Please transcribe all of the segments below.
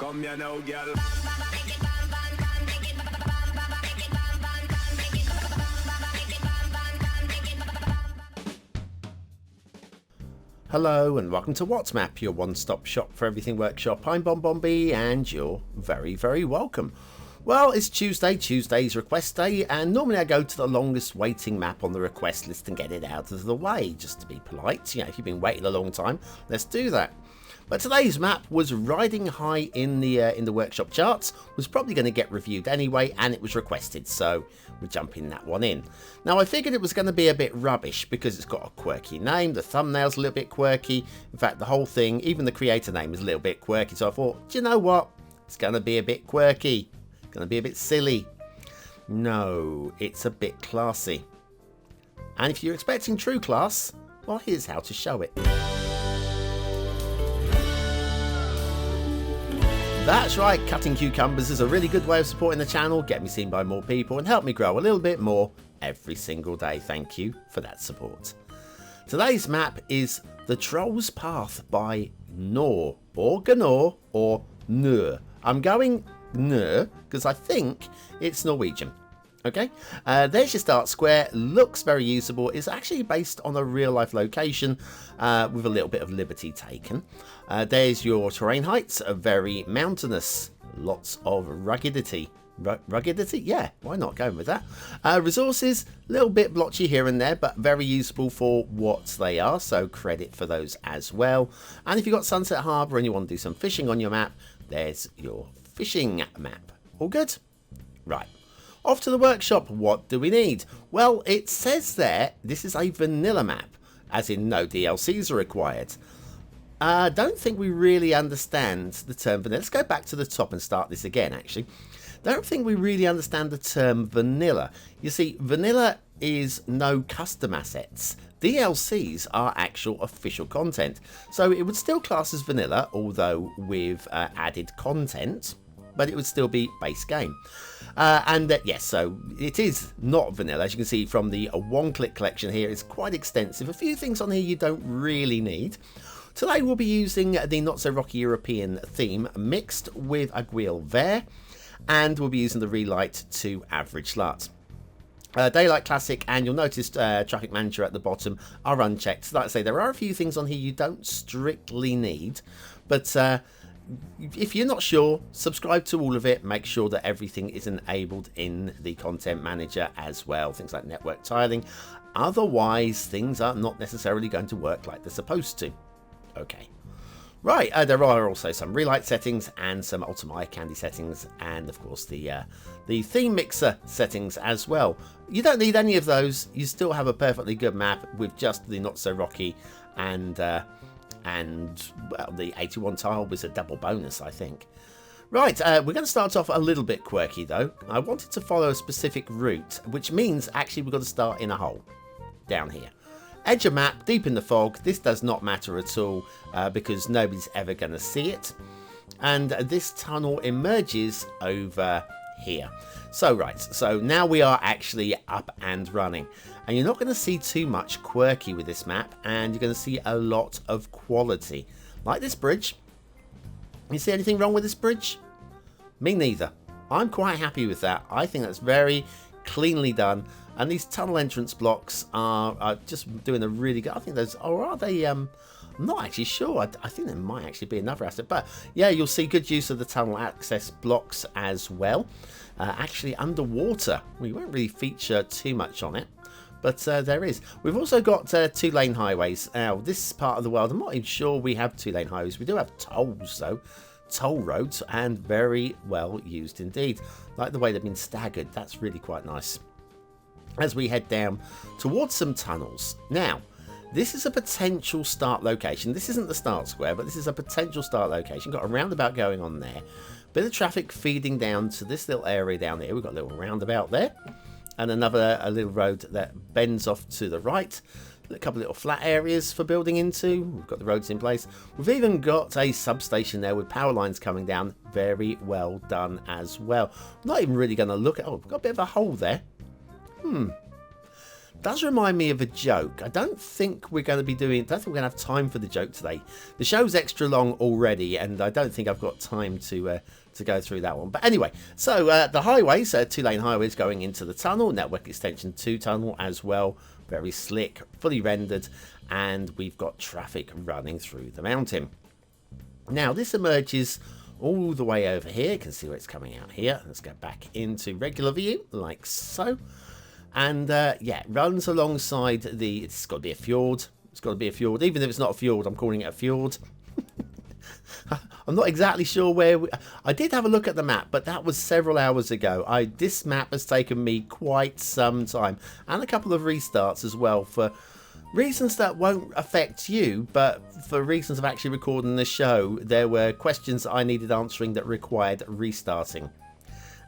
Come here now, girl. Hello and welcome to WhatsMap, your one-stop shop for everything workshop. I'm BonBonB and you're very, very welcome. Well, it's Tuesday, Tuesday's request day, and normally I go to the longest waiting map on the request list and get it out of the way, just to be polite. You know, if you've been waiting a long time, let's do that. But today's map was riding high in the workshop charts, was probably going to get reviewed anyway, and it was requested, so we're jumping that one in. Now, I figured it was going to be a bit rubbish because it's got a quirky name, the thumbnail's a little bit quirky. In fact, the whole thing, even the creator name is a little bit quirky, so I thought, do you know what? It's going to be a bit quirky. Going to be a bit silly. No, it's a bit classy. And if you're expecting true class, well, here's how to show it. That's right, cutting cucumbers is a really good way of supporting the channel, get me seen by more people and help me grow a little bit more every single day. Thank you for that support. Today's map is The Troll's Path by Gnoor, or Gnoor, or Gnoor. I'm going Gnoor because I think it's Norwegian. Okay, there's your start square. Looks very usable. It's actually based on a real life location with a little bit of liberty taken. There's your terrain heights, very mountainous, lots of ruggedity. Ruggedity? Yeah, why not? Going with that. Resources, a little bit blotchy here and there, but very usable for what they are, so credit for those as well. And if you've got Sunset Harbour and you want to do some fishing on your map, there's your fishing map. All good? Right. Off to the workshop. What do we need? Well, it says there this is a vanilla map, as in no DLCs are required. I don't think we really understand the term vanilla. Let's go back to the top and start this again, actually. Don't think we really understand the term vanilla. You see, vanilla is no custom assets. DLCs are actual official content. So it would still class as vanilla, although with added content, but it would still be base game. Yes, so it is not vanilla. As you can see from the one-click collection here, it's quite extensive. A few things on here you don't really need. Today we'll be using the not-so-rocky European theme mixed with Aguil Vert, and we'll be using the relight to average LUT. Daylight Classic, and you'll notice Traffic Manager at the bottom are unchecked. Like I say, there are a few things on here you don't strictly need, but if you're not sure, subscribe to all of it. Make sure that everything is enabled in the content manager as well. Things like network tiling. Otherwise, things are not necessarily going to work like they're supposed to. Okay. Right, there are also some relight settings and some Ultima Eye Candy settings, and of course the theme mixer settings as well. You don't need any of those. You still have a perfectly good map with just the not so rocky and well, the 81 tile was a double bonus, I think. Right, we're going to start off a little bit quirky though. I wanted to follow a specific route, which means actually we've got to start in a hole down here. Edge of map, deep in the fog. This does not matter at all because nobody's ever going to see it. And this tunnel emerges over here. So right, so now we are actually up and running. And you're not going to see too much quirky with this map, and you're going to see a lot of quality. Like this bridge. You see anything wrong with this bridge? Me neither. I'm quite happy with that. I think that's very cleanly done. And these tunnel entrance blocks are just doing a really good... I think those... Or are they... I'm not actually sure. I think there might actually be another asset. But yeah, you'll see good use of the tunnel access blocks as well. Actually, underwater. We won't really feature too much on it. But there is. We've also got two-lane highways. Now, this part of the world, I'm not even sure we have two-lane highways. We do have tolls, though. Toll roads, and very well used indeed. Like the way they've been staggered. That's really quite nice. As we head down towards some tunnels. Now, this is a potential start location. This isn't the start square, but this is a potential start location. Got a roundabout going on there. Bit of traffic feeding down to this little area down here. We've got a little roundabout there. And a little road that bends off to the right. A couple of little flat areas for building into. We've got the roads in place. We've even got a substation there with power lines coming down. Very well done as well. I'm not even really going to look at... Oh, we've got a bit of a hole there. does remind me of a joke. I don't think we're going to be doing, I don't think we're going to have time for the joke today. The show's extra long already, and I don't think I've got time to go through that one. But anyway, so the highways, 2-lane highways going into the tunnel, network extension 2 tunnel as well. Very slick, fully rendered, and we've got traffic running through the mountain. Now, this emerges all the way over here. You can see where it's coming out here. Let's go back into regular view, like so. And yeah, it runs alongside it's got to be a fjord. It's got to be a fjord. Even if it's not a fjord, I'm calling it a fjord. I'm not exactly sure where I did have a look at the map, but that was several hours ago. This map has taken me quite some time, and a couple of restarts as well, for reasons that won't affect you, but for reasons of actually recording the show. There were questions that I needed answering that required restarting.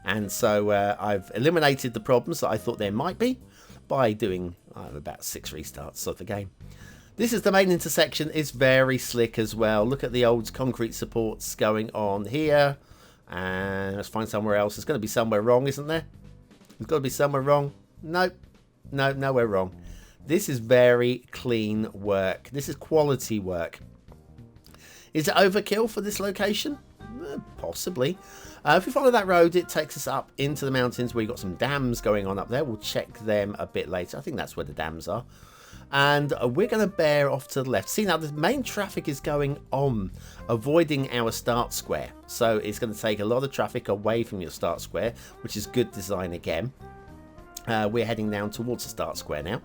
And so I've eliminated the problems that I thought there might be by doing about 6 restarts of the game. This is the main intersection. It's very slick as well. Look at the old concrete supports going on here. And let's find somewhere else. There's going to be somewhere wrong, isn't there? There's got to be somewhere wrong. Nope. No, nowhere wrong. This is very clean work. This is quality work. Is it overkill for this location? Possibly. If we follow that road, it takes us up into the mountains where you've got some dams going on up there. We'll check them a bit later. I think that's where the dams are. And we're going to bear off to the left. See, now the main traffic is going on, avoiding our start square. So it's going to take a lot of traffic away from your start square, which is good design again. We're heading down towards the start square now,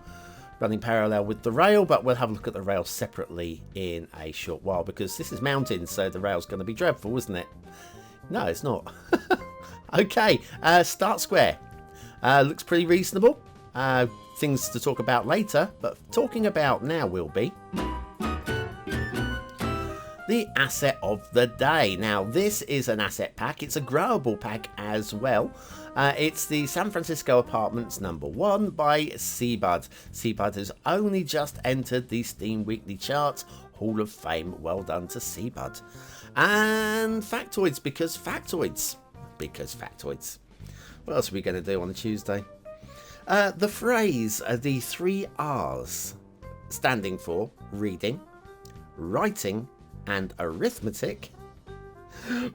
running parallel with the rail, but we'll have a look at the rail separately in a short while, because this is mountains, so the rail's going to be dreadful, isn't it? No, it's not. Okay, start square. Looks pretty reasonable. Things to talk about later, but talking about now will be the asset of the day. Now, this is an asset pack. It's a growable pack as well. It's the San Francisco Apartments #1 by cbudd. cbudd has only just entered the Steam Weekly Charts. Hall of Fame. Well done to cbudd. And factoids, because factoids. What else are we going to do on a Tuesday? The phrase, the 3 R's, standing for reading, writing, and arithmetic,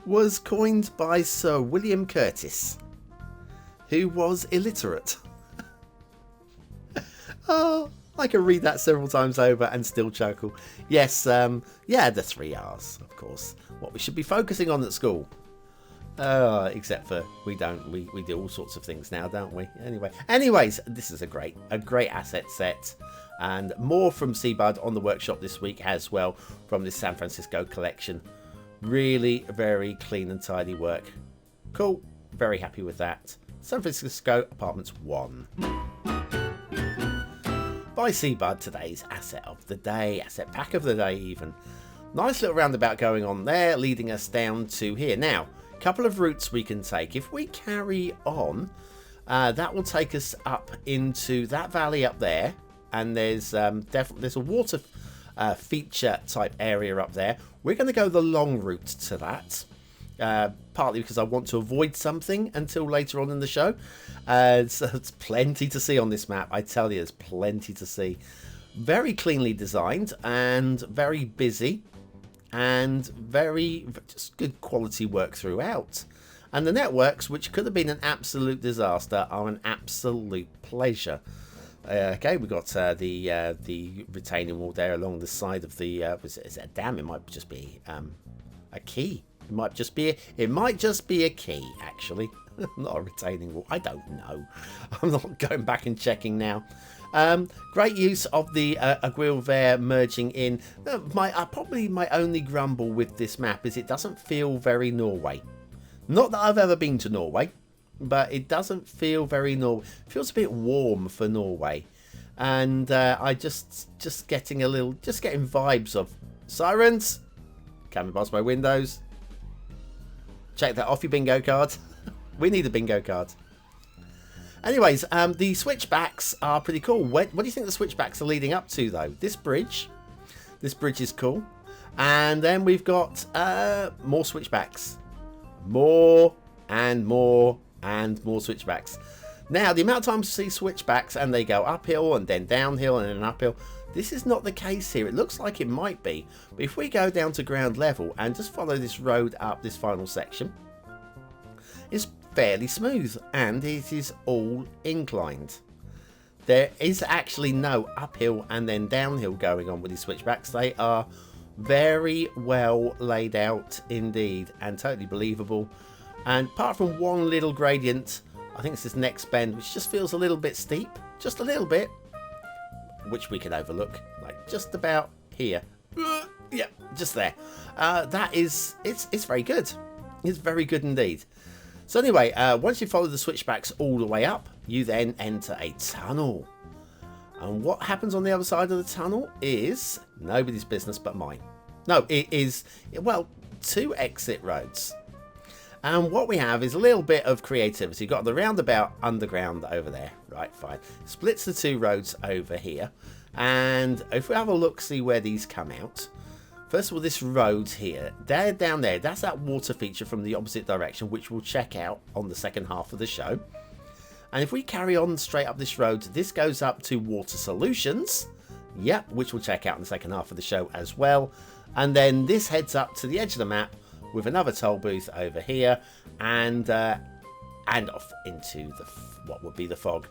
was coined by Sir William Curtis, who was illiterate. Oh, I can read that several times over and still chuckle. Yes, yeah, the 3 R's, of course. What we should be focusing on at school. Except for we don't. We do all sorts of things now, don't we? Anyways, this is a great asset set, and more from cbudd on the workshop this week as well from this San Francisco collection. Really very clean and tidy work. Cool. Very happy with that. San Francisco Apartments 1 by cbudd, today's asset of the day, asset pack of the day even. Nice little roundabout going on there, leading us down to here. Now, a couple of routes we can take. If we carry on, that will take us up into that valley up there, and there's there's a water feature type area up there. We're going to go the long route to that, partly because I want to avoid something until later on in the show. So it's plenty to see on this map. I tell you, there's plenty to see. Very cleanly designed and very busy, and very just good quality work throughout. And the networks, which could have been an absolute disaster, are an absolute pleasure. Okay, we've got the retaining wall there along the side of the is it a dam? It might just be a key. It might just be a key, actually. Not a retaining wall. I don't know. I'm not going back and checking now. Great use of the Aguilvert merging in. Probably my only grumble with this map is it doesn't feel very Norway. Not that I've ever been to Norway, but it doesn't feel very Norway. It feels a bit warm for Norway, and I just getting vibes of sirens coming past my windows. Check that off your bingo card. We need a bingo card. Anyways, the switchbacks are pretty cool. What do you think the switchbacks are leading up to, though? This bridge is cool. And then we've got more switchbacks. More and more and more switchbacks. Now, the amount of times you see switchbacks and they go uphill and then downhill and then uphill, this is not the case here. It looks like it might be, but if we go down to ground level and just follow this road up this final section, it's fairly smooth and it is all inclined. There is actually no uphill and then downhill going on with these switchbacks. They are very well laid out indeed and totally believable. And apart from one little gradient, I think it's this next bend, which just feels a little bit steep, just a little bit, which we can overlook, like just about here. Yeah, just there. It's very good. It's very good indeed. So anyway, once you follow the switchbacks all the way up, you then enter a tunnel. And what happens on the other side of the tunnel is nobody's business but mine. No, it is, well, 2 exit roads. And what we have is a little bit of creativity. You've got the roundabout underground over there. Right, fine. Splits the 2 roads over here. And if we have a look, see where these come out. First of all, this road here, there down there, that's that water feature from the opposite direction, which we'll check out on the second half of the show. And if we carry on straight up this road, this goes up to Water Solutions. Yep, which we'll check out in the second half of the show as well. And then this heads up to the edge of the map with another toll booth over here and off into the what would be the fog.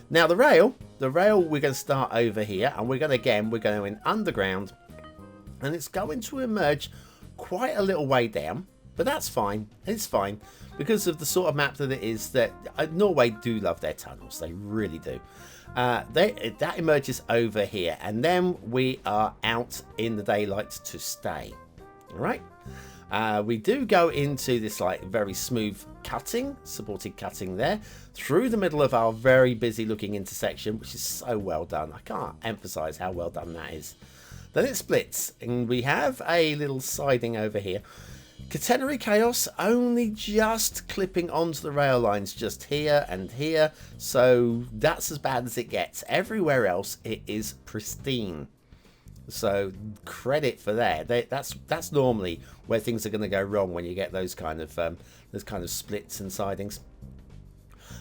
Now the rail we're going to start over here, and we're going in underground, and it's going to emerge quite a little way down, but that's fine. It's fine because of the sort of map that it is. That Norway do love their tunnels, they really do. That emerges over here, and then we are out in the daylight to stay. All right. We do go into this like very smooth supported cutting there through the middle of our very busy looking intersection, which is so well done. I can't emphasize how well done that is. Then it splits and we have a little siding over here. Catenary Chaos only just clipping onto the rail lines just here and here, so that's as bad as it gets. Everywhere else it is pristine. So credit for that. That's normally where things are going to go wrong when you get those kind of splits and sidings.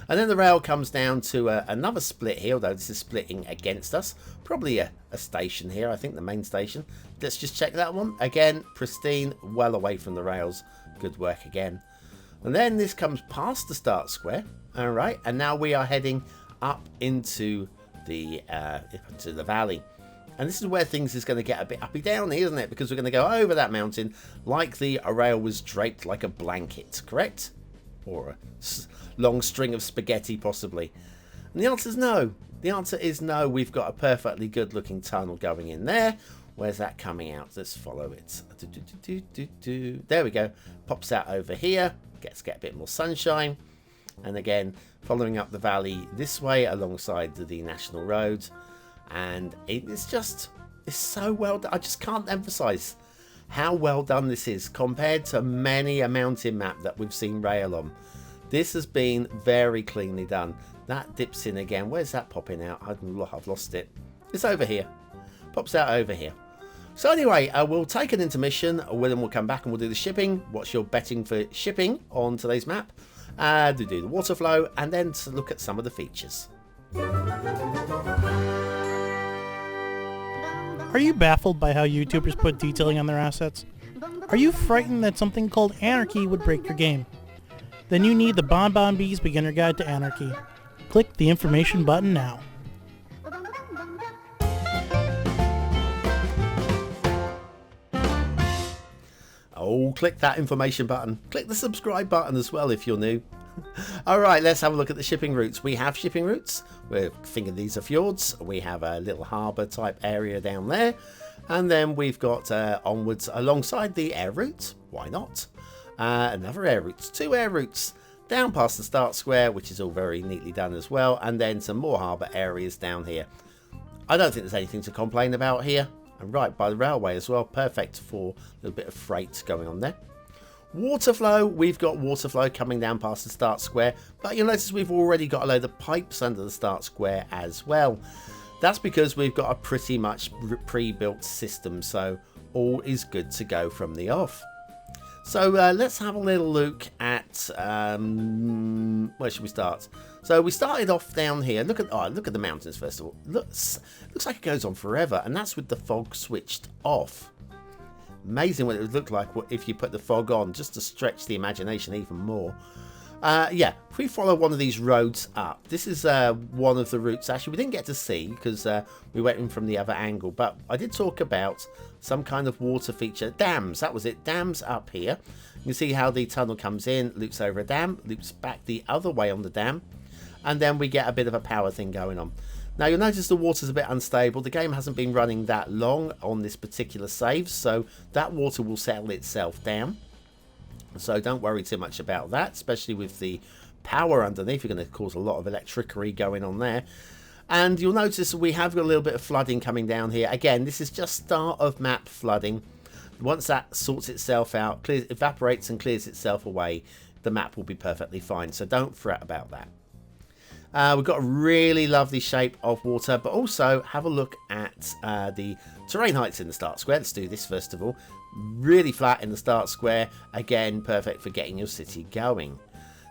And then the rail comes down to another split here, although this is splitting against us. Probably a station here, I think the main station. Let's just check that one. Again, pristine, well away from the rails. Good work again. And then this comes past the start square. All right, and now we are heading up into the valley. And this is where things is going to get a bit uppy down, isn't it? Because we're going to go over that mountain like the rail was draped like a blanket, correct? Or a long string of spaghetti, possibly. And the answer is no. The answer is no. We've got a perfectly good looking tunnel going in there. Where's that coming out? Let's follow it. There we go. Pops out over here. Get a bit more sunshine. And again, following up the valley this way alongside the national road. And it's so well done. I just can't emphasize how well done this is compared to many a mountain map that we've seen rail on. This has been very cleanly done. That dips in again. Where's that popping out? I've lost it. It's over here. Pops out over here. So anyway, we'll take an intermission. Then we'll come back and we'll do the shipping. What's your betting for shipping on today's map? To do the water flow and then to look at some of the features. Are you baffled by how YouTubers put detailing on their assets? Are you frightened that something called anarchy would break your game? Then you need the BonBonB's Beginner Guide to Anarchy. Click the information button now. Oh, click that information button. Click the subscribe button as well if you're new. Alright, let's have a look at the shipping routes. We have shipping routes. We're thinking these are fjords. We have a little harbour type area down there. And then we've got onwards alongside the air route. Why not? Another air route. 2 air routes. Down past the start square, which is all very neatly done as well. And then some more harbour areas down here. I don't think there's anything to complain about here. And right by the railway as well. Perfect for a little bit of freight going on there. Water flow, we've got water flow coming down past the start square, but you'll notice we've already got a load of pipes under the start square as well. That's because we've got a pretty much pre-built system, so all is good to go from the off. So let's have a little look at at where should we start? So we started off down here. Look at the mountains first of all. Looks like it goes on forever, and that's with the fog switched off. Amazing what it would look like if you put the fog on, just to stretch the imagination even more. Yeah, if we follow one of these roads up, this is one of the routes. Actually, we didn't get to see because we went in from the other angle, but I did talk about some kind of water feature. Dams, that was it. Dams up here. You can see how the tunnel comes in, loops over a dam, loops back the other way on the dam, and then we get a bit of a power thing going on. Now you'll notice the water's a bit unstable. The game hasn't been running that long on this particular save, so that water will settle itself down. So don't worry too much about that, especially with the power underneath. You're going to cause a lot of electricity going on there. And you'll notice we have got a little bit of flooding coming down here. Again, this is just start of map flooding. Once that sorts itself out, evaporates and clears itself away, the map will be perfectly fine. So don't fret about that. We've got a really lovely shape of water, but also have a look at the terrain heights in the start square. Let's do this first of all. Really flat in the start square. Again, perfect for getting your city going.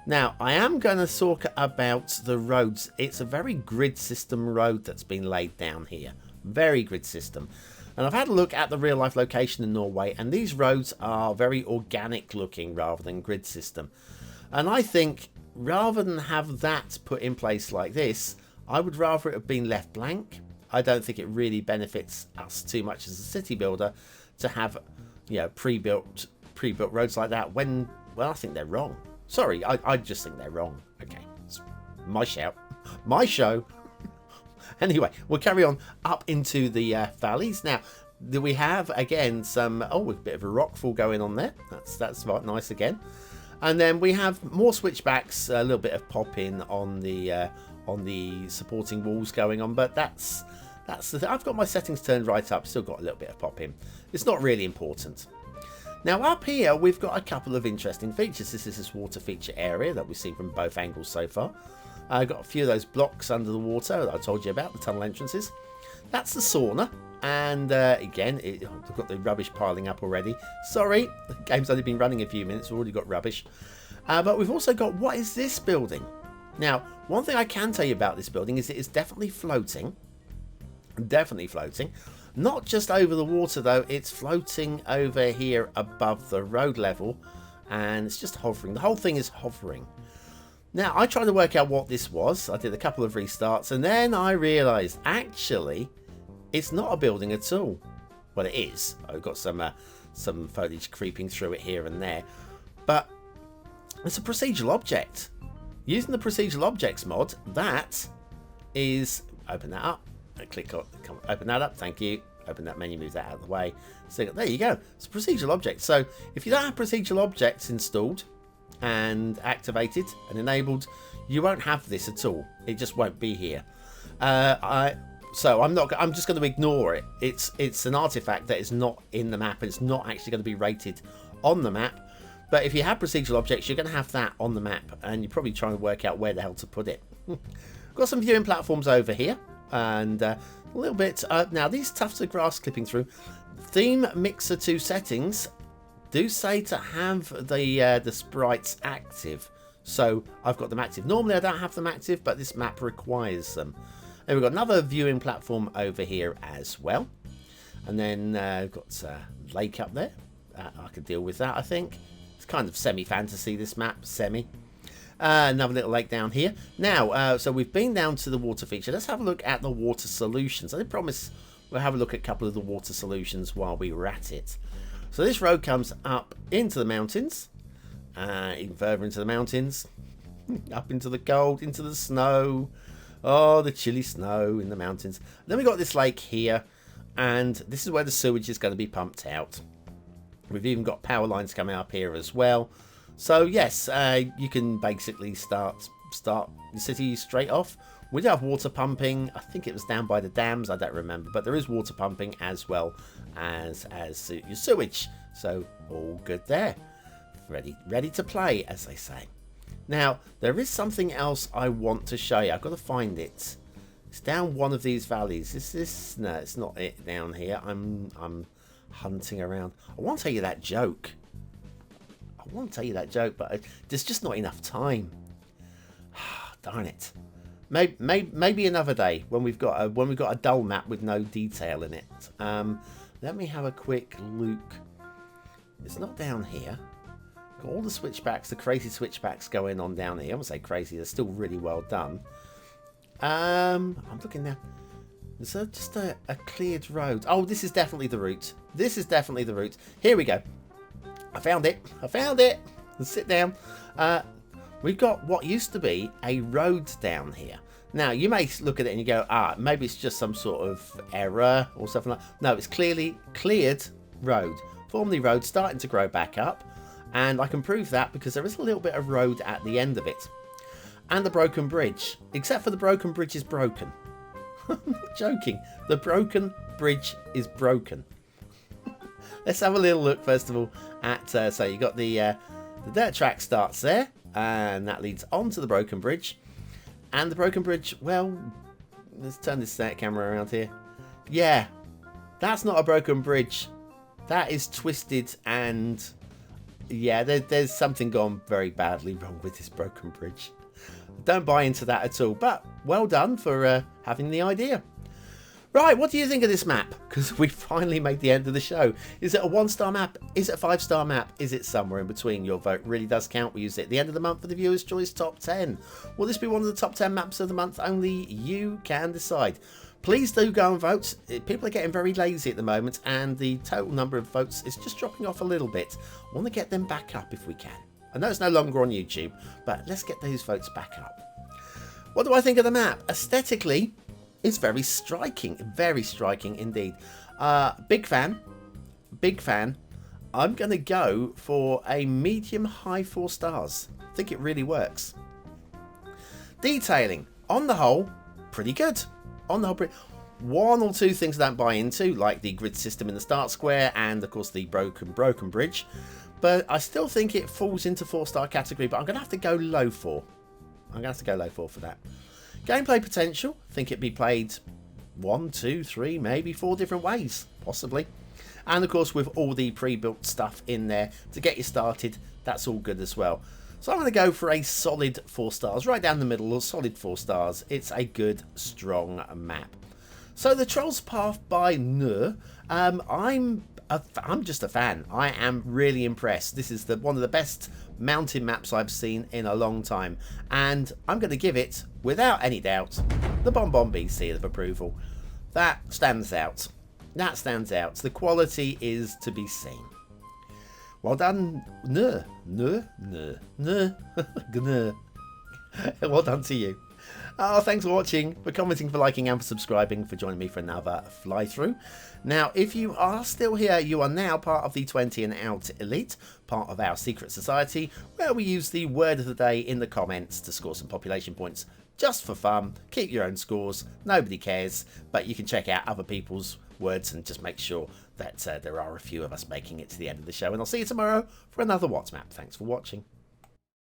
Now, I am going to talk about the roads. It's a very grid system road that's been laid down here. Very grid system. And I've had a look at the real life location in Norway, and these roads are very organic looking rather than grid system. And I think rather than have that put in place like this, I would rather it have been left blank. I don't think it really benefits us too much as a city builder to have, you know, pre-built roads like that when, well, I think they're wrong. Sorry, I just think they're wrong. Okay, it's my shout, my show. Anyway, we'll carry on up into the valleys. Now, do we have, again, some, a bit of a rockfall going on there. That's quite nice again. And then we have more switchbacks, a little bit of pop-in on the supporting walls going on. But that's the thing. I've got my settings turned right up, still got a little bit of pop-in. It's not really important. Now up here, we've got a couple of interesting features. This is this water feature area that we've seen from both angles so far. I've got a few of those blocks under the water that I told you about, the tunnel entrances. That's the sauna. And again, we've got the rubbish piling up already. Sorry, the game's only been running a few minutes. We've already got rubbish. But we've also got, what is this building? Now, one thing I can tell you about this building is it is definitely floating. Definitely floating. Not just over the water though, it's floating over here above the road level. And it's just hovering. The whole thing is hovering. Now, I tried to work out what this was. I did a couple of restarts and then I realised, actually, it's not a building at all. Well, it is. I've got some foliage creeping through it here and there. But it's a procedural object. Using the procedural objects mod, that is... Open that up. Click on... Open that up. Thank you. Open that menu, move that out of the way. So there you go. It's a procedural object. So if you don't have procedural objects installed and activated and enabled, you won't have this at all. It just won't be here. So I'm just going to ignore it. It's an artifact that is not in the map. It's not actually going to be rated on the map. But if you have procedural objects, you're going to have that on the map, and you're probably trying to work out where the hell to put it. Got some viewing platforms over here, and a little bit. Now these tufts of grass clipping through. Theme Mixer 2 settings do say to have the sprites active, so I've got them active. Normally I don't have them active, but this map requires them. And we've got another viewing platform over here as well. And then we've got a lake up there. I could deal with that, I think. It's kind of semi-fantasy, this map. Semi. Another little lake down here. Now, so we've been down to the water feature. Let's have a look at the water solutions. I did promise we'll have a look at a couple of the water solutions while we were at it. So this road comes up into the mountains. Even further into the mountains. Up into the cold, into the snow. Oh, the chilly snow in the mountains. Then we got this lake here, and this is where the sewage is going to be pumped out. We've even got power lines coming up here as well. So yes, you can basically start the city straight off. We do have water pumping. I think it was down by the dams. I don't remember, but there is water pumping as well as your sewage. So all good there. Ready to play, as they say. Now, there is something else I want to show you. I've got to find it. It's down one of these valleys. Is this? No, it's not it down here. I'm hunting around. I want to tell you that joke. I want to tell you that joke, but there's just not enough time. Darn it. Maybe another day when we've got a dull map with no detail in it. Let me have a quick look. It's not down here. Got all the switchbacks, the crazy switchbacks going on down here. I won't say crazy, they're still really well done. I'm looking now. Is there just a cleared road? Oh, this is definitely the route. This is definitely the route. Here we go. I found it. I found it. Let's sit down. We've got what used to be a road down here. Now, you may look at it and you go, maybe it's just some sort of error or something like that. No, it's clearly cleared road. Formerly road, starting to grow back up. And I can prove that because there is a little bit of road at the end of it. And the broken bridge. Except for the broken bridge is broken. I'm not joking. The broken bridge is broken. Let's have a little look first of all at, so you got the dirt track starts there. And that leads on to the broken bridge. And the broken bridge, well, let's turn this camera around here. Yeah, that's not a broken bridge. That is twisted and, yeah, there's something gone very badly wrong with this broken bridge. Don't buy into that at all, but well done for having the idea. Right, what do you think of this map? Because we finally made the end of the show. Is it a 1-star map? Is it a 5-star map? Is it somewhere in between? Your vote really does count. We use it at the end of the month for the Viewers' Choice Top 10. Will this be one of the top 10 maps of the month? Only you can decide. Please do go and vote. People are getting very lazy at the moment, and the total number of votes is just dropping off a little bit. I want to get them back up if we can. I know it's no longer on YouTube, but let's get those votes back up. What do I think of the map? Aesthetically, it's very striking indeed. Big fan. I'm going to go for a medium-high 4 stars. I think it really works. Detailing, on the whole, pretty good. On the whole, one or two things I don't buy into, like the grid system in the start square and, of course, the broken bridge. But I still think it falls into 4-star category, but I'm going to have to go low 4. I'm going to have to go low 4 for that. Gameplay potential, I think it'd be played 1, 2, 3, maybe 4 different ways, possibly. And of course, with all the pre-built stuff in there to get you started, that's all good as well. So I'm going to go for a solid 4 stars, right down the middle, a solid 4 stars. It's a good, strong map. So the Troll's Path by Gnoor, I'm just a fan. I am really impressed. This is one of the best mountain maps I've seen in a long time, and I'm going to give it, without any doubt, the BonBonB seal of approval. That stands out. That stands out. The quality is to be seen. Well done, Gnoor. Gnoor. Well done to you. Oh, thanks for watching, for commenting, for liking and for subscribing, for joining me for another fly through. Now, if you are still here, you are now part of the 20 and out elite, part of our secret society, where we use the word of the day in the comments to score some population points just for fun. Keep your own scores, nobody cares, but you can check out other people's words and just make sure that there are a few of us making it to the end of the show. And I'll see you tomorrow for another What's Map. Thanks for watching.